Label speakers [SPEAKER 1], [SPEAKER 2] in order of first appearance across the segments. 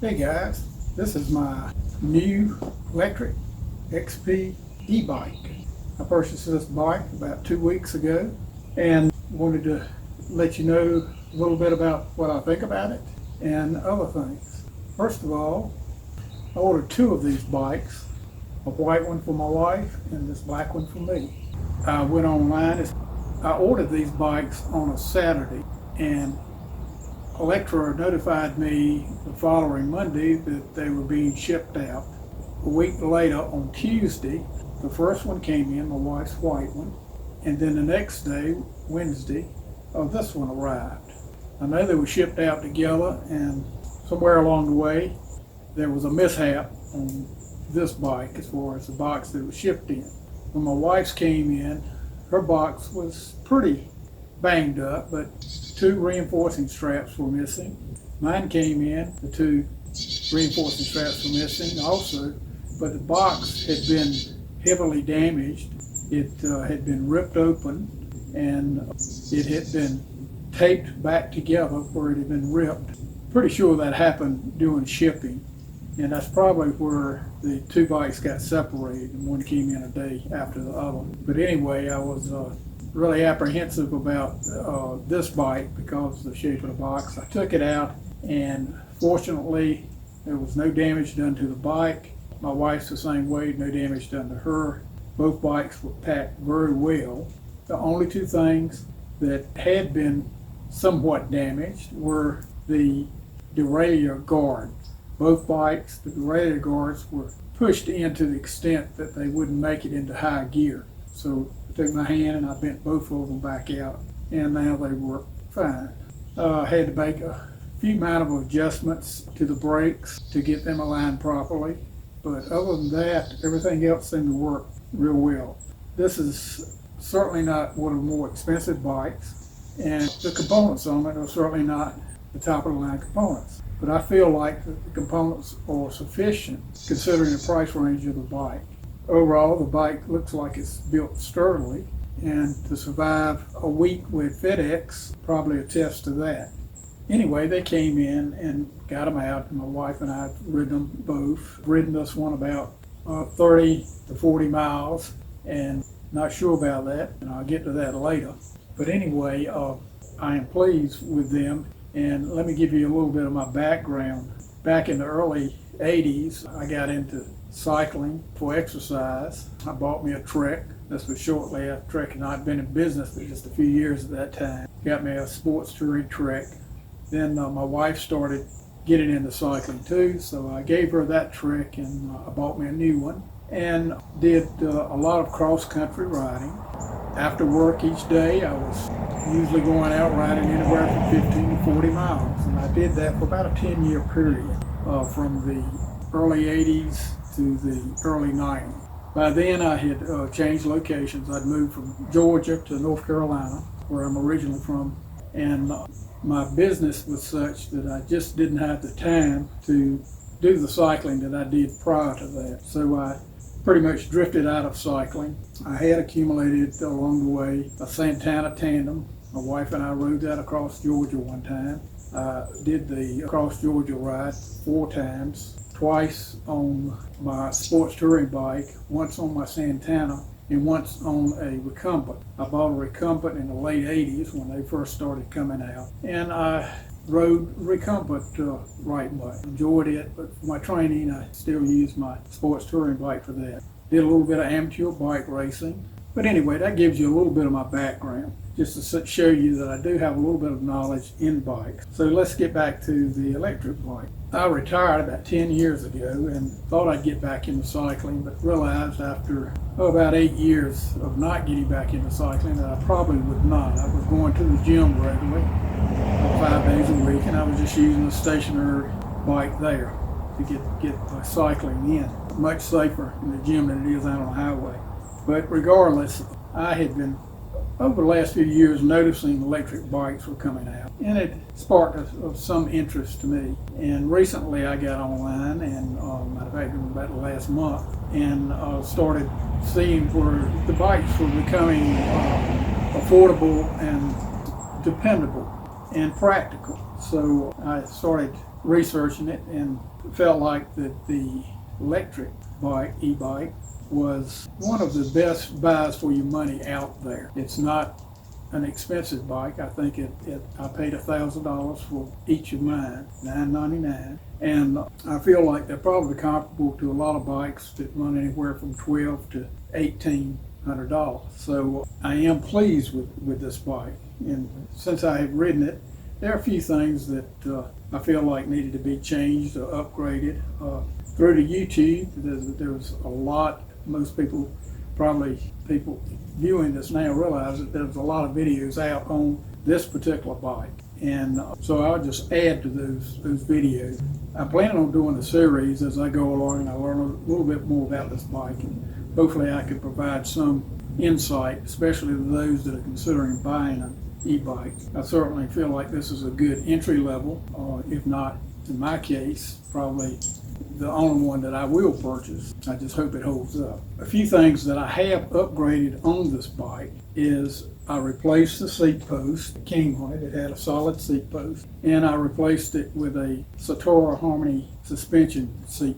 [SPEAKER 1] Hey guys, this is my new Lectric XP E-Bike. I purchased this bike about 2 weeks ago and wanted to let you know a little bit about what I think about it and other things. First of all, I ordered two of these bikes, a white one for my wife and this black one for me. I went online. I ordered these bikes on a Saturday, and Electra notified me the following Monday that they were being shipped out. A week later, on Tuesday, the first one came in, my wife's white one, and then the next day, Wednesday, this one arrived. I know they were shipped out together, and somewhere along the way, there was a mishap on this bike as far as the box that it was shipped in. When my wife's came in, her box was pretty banged up, but two reinforcing straps were missing. Mine came in, the two reinforcing straps were missing also, but the box had been heavily damaged. It had been ripped open, and it had been taped back together where it had been ripped. Pretty sure that happened during shipping, and that's probably where the two bikes got separated, and one came in a day after the other. But anyway, I was really apprehensive about this bike because of the shape of the box. I took it out, and fortunately there was no damage done to the bike. My wife's the same way, no damage done to her. Both bikes were packed very well. The only two things that had been somewhat damaged were the derailleur guard. Both bikes, the derailleur guards were pushed in to the extent that they wouldn't make it into high gear. So I took my hand and I bent both of them back out, and now they work fine. I had to make a few minor adjustments to the brakes to get them aligned properly, but other than that, everything else seemed to work real well. This is certainly not one of the more expensive bikes, and the components on it are certainly not the top of the line components. But I feel like the components are sufficient considering the price range of the bike. Overall, the bike looks like it's built sturdily, and to survive a week with FedEx probably attests to that. Anyway, they came in and got them out, and my wife and I have ridden them both. Ridden this one about 30 to 40 miles, and not sure about that, and I'll get to that later. But anyway, I am pleased with them, and let me give you a little bit of my background. Back in the early 80s, I got into cycling for exercise. I bought me a Trek. This was shortly after Trek had not been in business for just a few years at that time. Got me a sports touring Trek. Then my wife started getting into cycling too, so I gave her that Trek, and I bought me a new one and did a lot of cross-country riding. After work each day, I was usually going out riding anywhere from 15 to 40 miles, and I did that for about a 10-year period from the early 80s to the early 90s. By then I had changed locations. I'd moved from Georgia to North Carolina, where I'm originally from, and my business was such that I just didn't have the time to do the cycling that I did prior to that. So I pretty much drifted out of cycling. I had accumulated along the way a Santana tandem. My wife and I rode that across Georgia one time. I did the across Georgia ride 4 times. Twice on my sports touring bike, once on my Santana, and once on a recumbent. I bought a recumbent in the late 80s when they first started coming out, and I rode recumbent right much. Enjoyed it, but for my training I still use my sports touring bike for that. Did a little bit of amateur bike racing. But anyway, that gives you a little bit of my background, just to show you that I do have a little bit of knowledge in bikes. So let's get back to the electric bike. I retired about 10 years ago and thought I'd get back into cycling, but realized after about 8 years of not getting back into cycling that I probably would not. I was going to the gym regularly, 5 days a week, and I was just using a stationary bike there to get my cycling in. Much safer in the gym than it is out on the highway. But regardless, I had been, over the last few years, noticing electric bikes were coming out, and it sparked of some interest to me. And recently I got online, and matter of fact, about the last month, and started seeing where the bikes were becoming affordable and dependable and practical. So I started researching it and felt like that the Lectric E-Bike was one of the best buys for your money out there. It's not an expensive bike. I think I paid $1,000 for each of mine, $999, and I feel like they're probably comparable to a lot of bikes that run anywhere from $1,200 to $1,800. So I am pleased with this bike, and since I have ridden it, there are a few things that I feel like needed to be changed or upgraded. Through the YouTube, there's a lot. Most people viewing this now realize that there's a lot of videos out on this particular bike, and so I'll just add to those videos. I plan on doing a series as I go along and I learn a little bit more about this bike, and hopefully I can provide some insight, especially to those that are considering buying an e-bike. I certainly feel like this is a good entry level, if not, in my case, probably the only one that I will purchase. I just hope it holds up. A few things that I have upgraded on this bike is I replaced the seat post that came on it. It had a solid seat post, and I replaced it with a Satora Harmony suspension seat.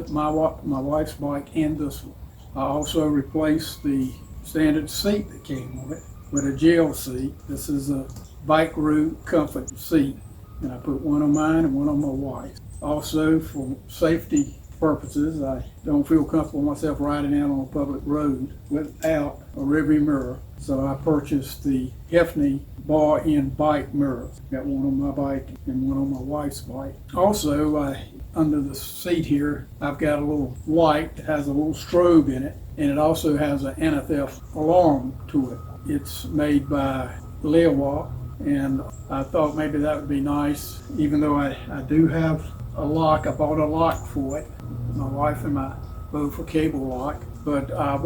[SPEAKER 1] My wife's bike and this one. I also replaced the standard seat that came on it with a gel seat. This is a Bike Root Comfort seat, and I put one on mine and one on my wife's. Also, for safety purposes, I don't feel comfortable myself riding out on a public road without a rearview mirror. So I purchased the Hefty bar-in bike mirrors. Got one on my bike and one on my wife's bike. Also, under the seat here, I've got a little light that has a little strobe in it, and it also has an anti-theft alarm to it. It's made by Lewa, and I thought maybe that would be nice, even though I do have a lock. I bought a lock for it. My wife and I both a cable lock, but I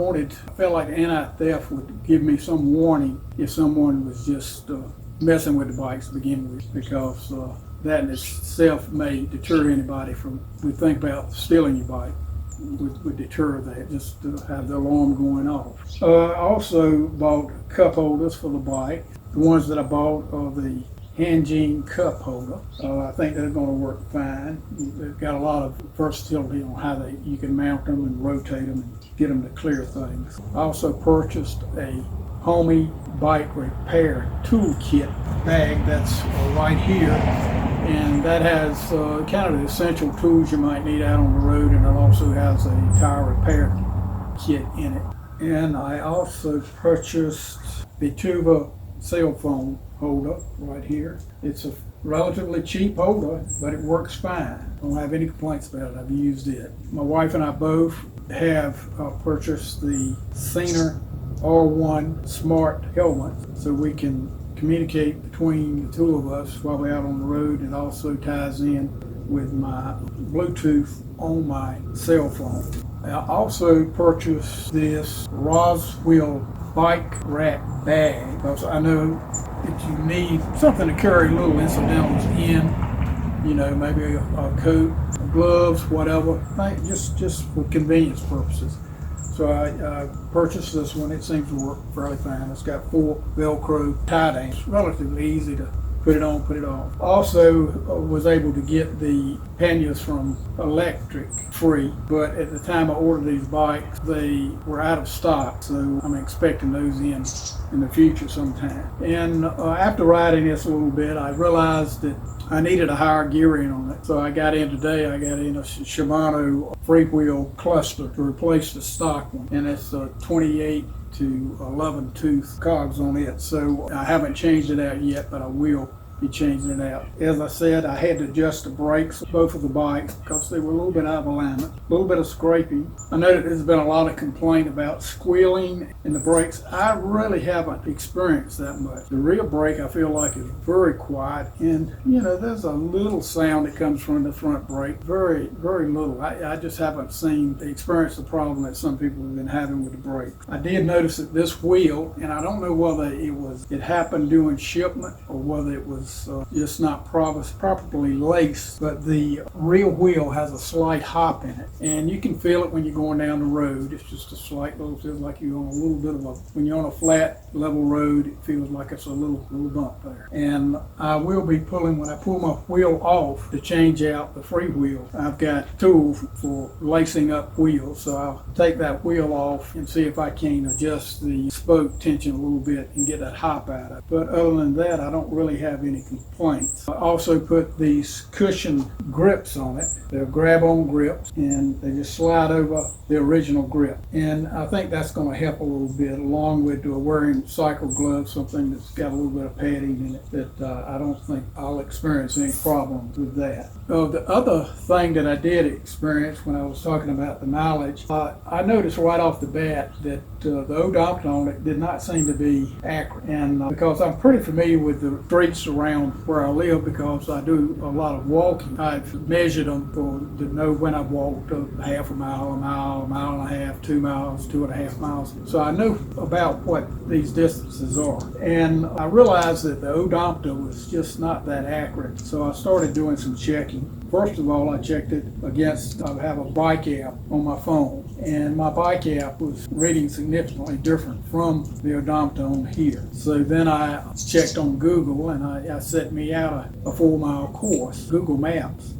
[SPEAKER 1] felt like anti-theft would give me some warning if someone was just messing with the bikes to begin with, because that in itself may deter anybody from, we think about stealing your bike, would deter that, just to have the alarm going off. I also bought cup holders for the bike. The ones that I bought are the Hanjin cup holder. I think they're going to work fine. They've got a lot of versatility on how you can mount them and rotate them and get them to clear things. I also purchased a Homey bike repair toolkit bag that's right here, and that has kind of the essential tools you might need out on the road, and it also has a tire repair kit in it. And I also purchased the Tuva cell phone holder right here. It's a relatively cheap holder, but it works fine. I don't have any complaints about it. I've used it. My wife and I both have purchased the Scener R1 smart helmet, so we can communicate between the two of us while we're out on the road. It also ties in with my Bluetooth on my cell phone. I also purchased this Roswell bike rack bag because I know that you need something to carry little incidentals in, maybe a coat, gloves, whatever, just for convenience purposes. So I purchased this one. It seems to work fairly fine. It's got 4 Velcro tie downs. It's relatively easy to put it on, put it off. Also was able to get the panniers from Lectric free, but at the time I ordered these bikes, they were out of stock, so I'm expecting those in the future sometime. And after riding this a little bit, I realized that I needed a higher gearing on it. So I got in a Shimano freewheel cluster to replace the stock one, and it's a 28 to 11 tooth cogs on it. So I haven't changed it out yet, but I will be changing it out. As I said, I had to adjust the brakes of both of the bikes because they were a little bit out of alignment, a little bit of scraping. I know that there's been a lot of complaint about squealing in the brakes. I really haven't experienced that much. The rear brake I feel like is very quiet, and there's a little sound that comes from the front brake, very, very little. I just haven't experienced the problem that some people have been having with the brake. I did notice that this wheel, and I don't know whether it happened during shipment or whether it was is just not properly laced, but the rear wheel has a slight hop in it, and you can feel it when you're going down the road. It's just a slight little, feels like you're on a little bit of a, when you're on a flat level road, it feels like it's a little bump there. And I will be pulling, when I pull my wheel off to change out the free wheel, I've got tools for lacing up wheels, so I'll take that wheel off and see if I can adjust the spoke tension a little bit and get that hop out of it. But other than that, I don't really have any complaints. I also put these cushion grips on it. They're grab-on grips, and they just slide over the original grip. And I think that's going to help a little bit, along with wearing cycle gloves, something that's got a little bit of padding in it, that I don't think I'll experience any problems with that. The other thing that I did experience when I was talking about the mileage, I noticed right off the bat that the odometer on it did not seem to be accurate. And because I'm pretty familiar with the streets around where I live, because I do a lot of walking, I've measured them to know when I've walked half a mile, a mile and a half, 2 miles, 2.5 miles. So I know about what these distances are. And I realized that the odometer was just not that accurate. So I started doing some checking. First of all, I checked it against, I have a bike app on my phone, and my bike app was reading significantly different from the odometer on here. So then I checked on Google, and I set me out a 4-mile course, Google Maps.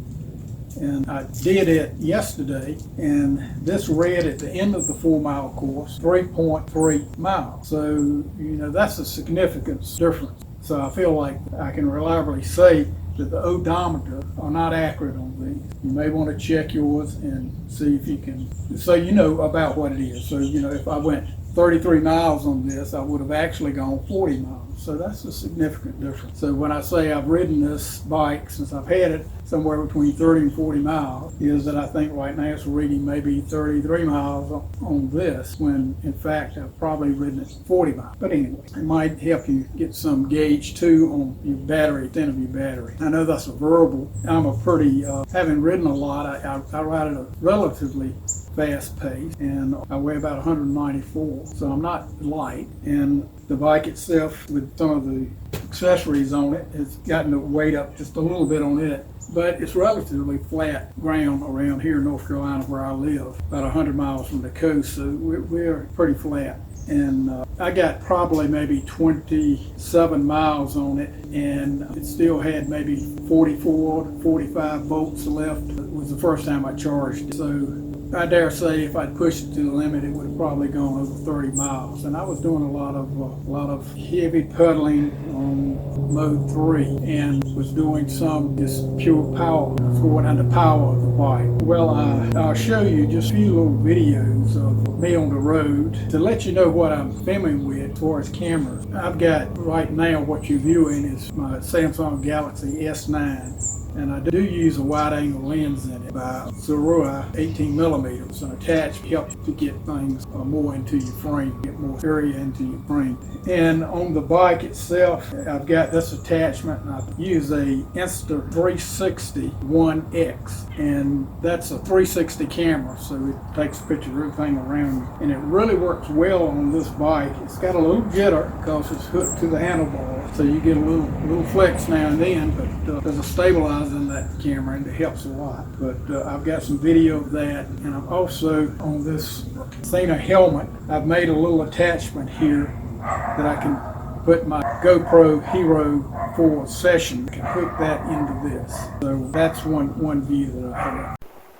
[SPEAKER 1] And I did it yesterday, and this read at the end of the 4-mile course 3.3 miles. So, that's a significant difference. So I feel like I can reliably say that the odometer are not accurate on these. You may want to check yours and see if you can, so you know about what it is. So, if I went 33 miles on this, I would have actually gone 40 miles. So that's a significant difference. So when I say I've ridden this bike since I've had it somewhere between 30 and 40 miles, is that I think right now it's reading maybe 33 miles on this, when in fact I've probably ridden it 40 miles. But anyway, it might help you get some gauge too on your battery, extent of your battery. I know that's a variable. I'm a pretty, having ridden a lot, I ride at a relatively fast pace, and I weigh about 194, so I'm not light. And the bike itself, with some of the accessories on it, has gotten the weight up just a little bit on it, but it's relatively flat ground around here in North Carolina where I live, about 100 miles from the coast, so we're pretty flat. And I got probably maybe 27 miles on it, and it still had maybe 44 to 45 volts left. It was the first time I charged it. So I dare say if I'd pushed it to the limit, it would have probably gone over 30 miles. And I was doing a lot of heavy pedaling on mode 3, and was doing some just pure power, going under power of the bike. Well, I'll show you just a few little videos of me on the road to let you know what I'm filming with as far as cameras. I've got right now, what you're viewing is my Samsung Galaxy S9. And I do use a wide-angle lens in it by Zorua 18 millimeters. And attached helps to get things more into your frame, get more area into your frame. And on the bike itself, I've got this attachment, and I use a Insta360 1X, and that's a 360 camera, so it takes a picture of everything around you. And it really works well on this bike. It's got a little jitter because it's hooked to the handlebar, so you get a little flex now and then, but there's a stabilizer in that camera, and it helps a lot. But I've got some video of that, and I'm also on this Athena helmet. I've made a little attachment here that I can put my GoPro Hero 4 session. I can hook that into this. So that's one view that I have.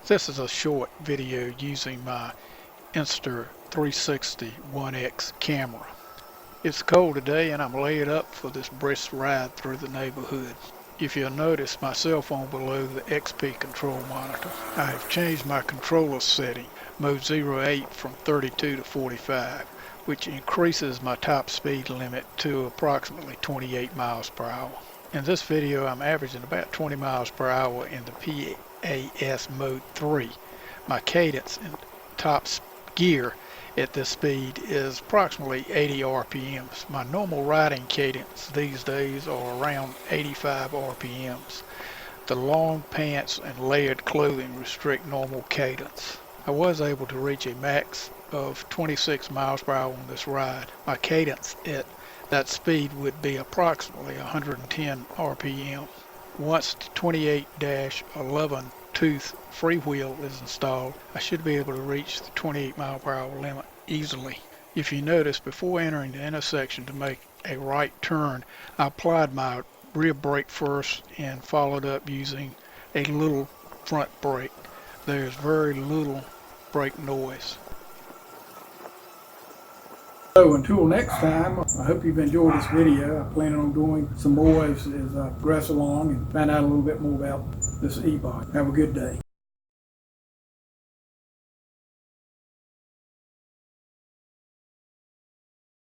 [SPEAKER 1] This is a short video using my Insta360 1X camera. It's cold today, and I'm laid up for this brisk ride through the neighborhood. If you'll notice my cell phone below the XP control monitor, I have changed my controller setting, mode 08 from 32 to 45, which increases my top speed limit to approximately 28 miles per hour. In this video, I'm averaging about 20 miles per hour in the PAS mode 3. My cadence in top gear at this speed is approximately 80 RPMs. My normal riding cadence these days are around 85 RPMs. The long pants and layered clothing restrict normal cadence. I was able to reach a max of 26 miles per hour on this ride. My cadence at
[SPEAKER 2] that speed would be approximately 110 RPM. Once the 28-11 tooth freewheel is installed, I should be able to reach the 28 mile/hour limit easily. If you notice, before entering the intersection to make a right turn, I applied my rear brake first and followed up using a little front brake. There's very little brake noise.
[SPEAKER 1] So until next time, I hope you've enjoyed this video. I plan on doing some more as I progress along and find out a little bit more about this e-bike. Have a good day.